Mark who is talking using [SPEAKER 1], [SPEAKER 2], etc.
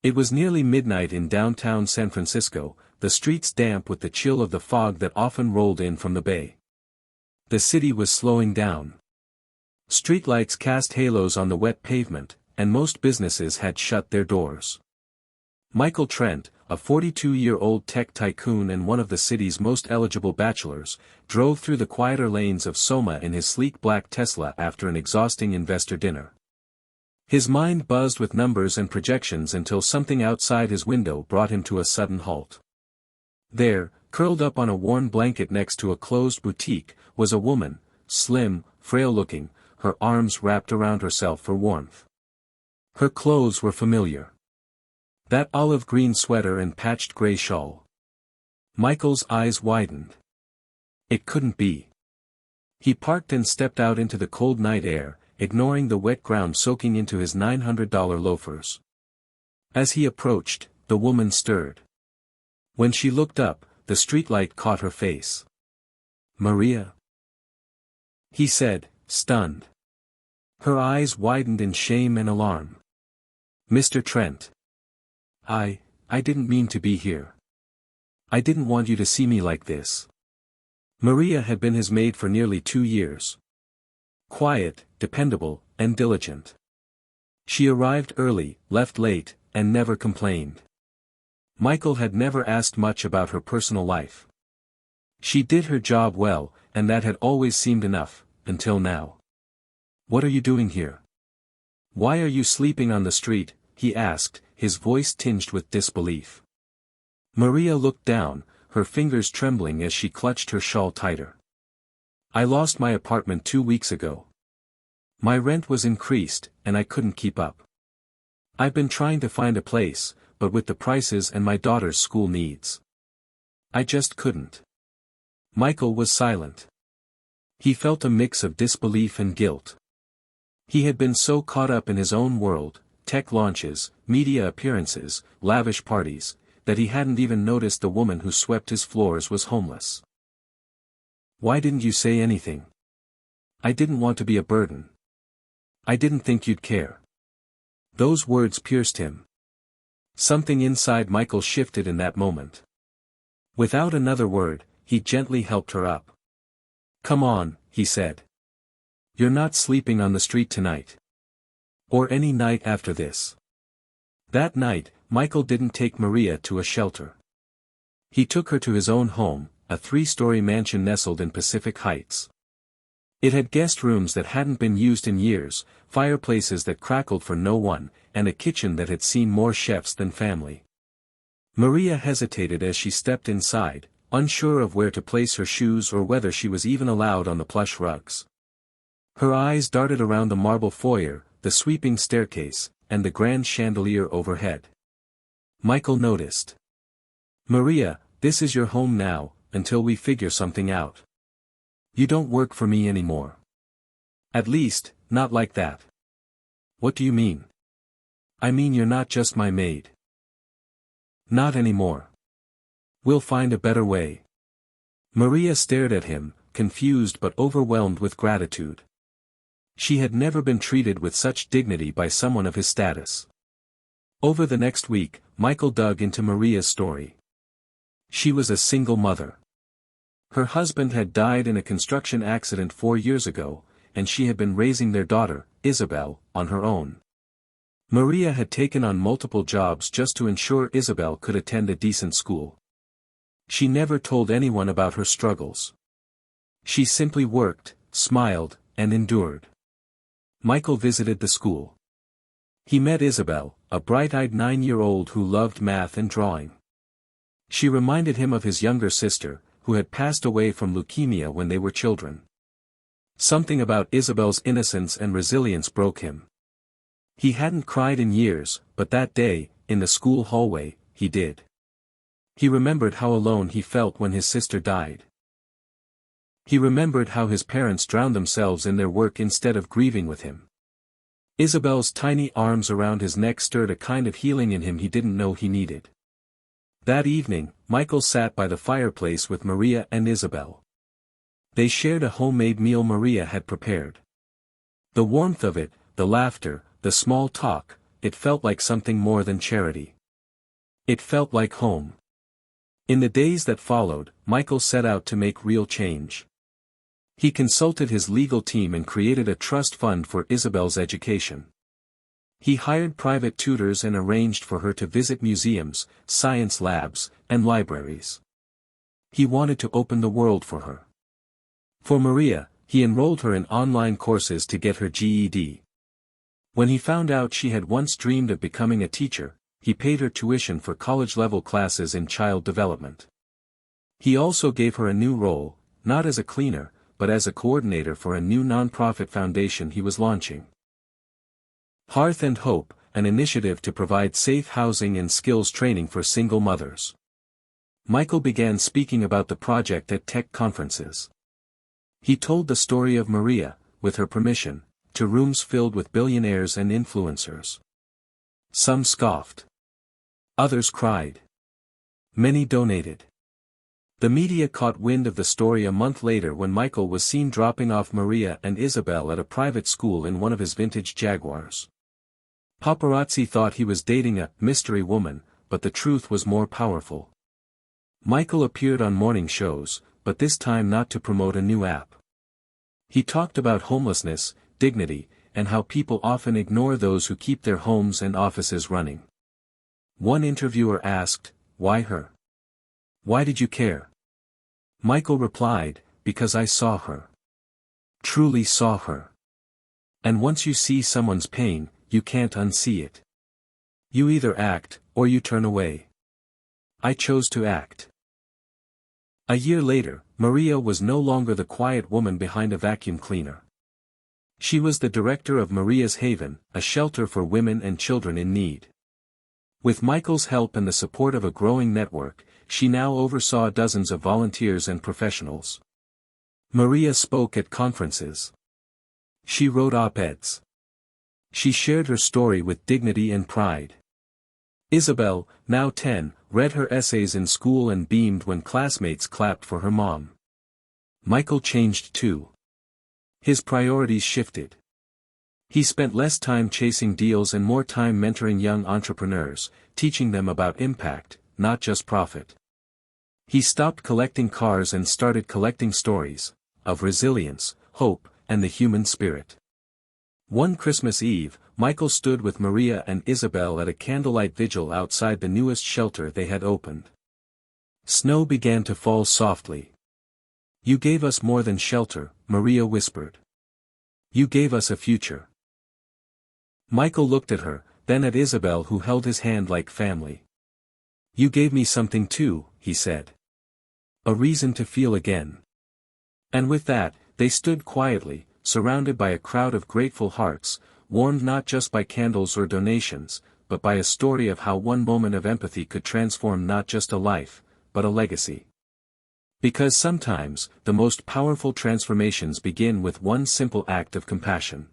[SPEAKER 1] It was nearly midnight in downtown San Francisco, the streets damp with the chill of the fog that often rolled in from the bay. The city was slowing down. Streetlights cast halos on the wet pavement, and most businesses had shut their doors. Michael Trent, a 42-year-old tech tycoon and one of the city's most eligible bachelors, drove through the quieter lanes of Soma in his sleek black Tesla after an exhausting investor dinner. His mind buzzed with numbers and projections until something outside his window brought him to a sudden halt. There, curled up on a worn blanket next to a closed boutique, was a woman, slim, frail-looking, her arms wrapped around herself for warmth. Her clothes were familiar. That olive-green sweater and patched gray shawl. Michael's eyes widened. It couldn't be. He parked and stepped out into the cold night air, ignoring the wet ground soaking into his $900 loafers. As he approached, the woman stirred. When she looked up, the streetlight caught her face. "Maria?" he said, stunned. Her eyes widened in shame and alarm. "Mr. Trent. I didn't mean to be here. I didn't want you to see me like this." Maria had been his maid for nearly 2 years. Quiet, dependable, and diligent. She arrived early, left late, and never complained. Michael had never asked much about her personal life. She did her job well, and that had always seemed enough, until now. "What are you doing here? Why are you sleeping on the street?" he asked, his voice tinged with disbelief. Maria looked down, her fingers trembling as she clutched her shawl tighter. "I lost my apartment 2 weeks ago. My rent was increased, and I couldn't keep up. I've been trying to find a place, but with the prices and my daughter's school needs, I just couldn't." Michael was silent. He felt a mix of disbelief and guilt. He had been so caught up in his own world, tech launches, media appearances, lavish parties, that he hadn't even noticed the woman who swept his floors was homeless. "Why didn't you say anything?" "I didn't want to be a burden. I didn't think you'd care." Those words pierced him. Something inside Michael shifted in that moment. Without another word, he gently helped her up. "Come on," he said. "You're not sleeping on the street tonight. Or any night after this." That night, Michael didn't take Maria to a shelter. He took her to his own home, a 3-story mansion nestled in Pacific Heights. It had guest rooms that hadn't been used in years, fireplaces that crackled for no one, and a kitchen that had seen more chefs than family. Maria hesitated as she stepped inside, unsure of where to place her shoes or whether she was even allowed on the plush rugs. Her eyes darted around the marble foyer, the sweeping staircase, and the grand chandelier overhead. Michael noticed. "Maria, this is your home now, until we figure something out. You don't work for me anymore. At least, not like that." "What do you mean?" "I mean you're not just my maid. Not anymore. We'll find a better way." Maria stared at him, confused but overwhelmed with gratitude. She had never been treated with such dignity by someone of his status. Over the next week, Michael dug into Maria's story. She was a single mother. Her husband had died in a construction accident 4 years ago, and she had been raising their daughter, Isabelle, on her own. Maria had taken on multiple jobs just to ensure Isabelle could attend a decent school. She never told anyone about her struggles. She simply worked, smiled, and endured. Michael visited the school. He met Isabelle, a bright-eyed 9-year-old who loved math and drawing. She reminded him of his younger sister, who had passed away from leukemia when they were children. Something about Isabelle's innocence and resilience broke him. He hadn't cried in years, but that day, in the school hallway, he did. He remembered how alone he felt when his sister died. He remembered how his parents drowned themselves in their work instead of grieving with him. Isabelle's tiny arms around his neck stirred a kind of healing in him he didn't know he needed. That evening, Michael sat by the fireplace with Maria and Isabelle. They shared a homemade meal Maria had prepared. The warmth of it, the laughter, the small talk, it felt like something more than charity. It felt like home. In the days that followed, Michael set out to make real change. He consulted his legal team and created a trust fund for Isabelle's education. He hired private tutors and arranged for her to visit museums, science labs, and libraries. He wanted to open the world for her. For Maria, he enrolled her in online courses to get her GED. When he found out she had once dreamed of becoming a teacher, he paid her tuition for college-level classes in child development. He also gave her a new role, not as a cleaner, but as a coordinator for a new nonprofit foundation he was launching. Hearth and Hope, an initiative to provide safe housing and skills training for single mothers. Michael began speaking about the project at tech conferences. He told the story of Maria, with her permission, to rooms filled with billionaires and influencers. Some scoffed. Others cried. Many donated. The media caught wind of the story a month later when Michael was seen dropping off Maria and Isabelle at a private school in one of his vintage Jaguars. Paparazzi thought he was dating a mystery woman, but the truth was more powerful. Michael appeared on morning shows, but this time not to promote a new app. He talked about homelessness, dignity, and how people often ignore those who keep their homes and offices running. One interviewer asked, "Why her? Why did you care?" Michael replied, "Because I saw her. Truly saw her. And once you see someone's pain, you can't unsee it. You either act, or you turn away. I chose to act." A year later, Maria was no longer the quiet woman behind a vacuum cleaner. She was the director of Maria's Haven, a shelter for women and children in need. With Michael's help and the support of a growing network, she now oversaw dozens of volunteers and professionals. Maria spoke at conferences. She wrote op-eds. She shared her story with dignity and pride. Isabelle, now 10, read her essays in school and beamed when classmates clapped for her mom. Michael changed too. His priorities shifted. He spent less time chasing deals and more time mentoring young entrepreneurs, teaching them about impact, not just profit. He stopped collecting cars and started collecting stories, of resilience, hope, and the human spirit. One Christmas Eve, Michael stood with Maria and Isabelle at a candlelight vigil outside the newest shelter they had opened. Snow began to fall softly. "You gave us more than shelter," Maria whispered. "You gave us a future." Michael looked at her, then at Isabelle who held his hand like family. "You gave me something too," he said. "A reason to feel again." And with that, they stood quietly, surrounded by a crowd of grateful hearts, warmed not just by candles or donations, but by a story of how one moment of empathy could transform not just a life, but a legacy. Because sometimes, the most powerful transformations begin with one simple act of compassion.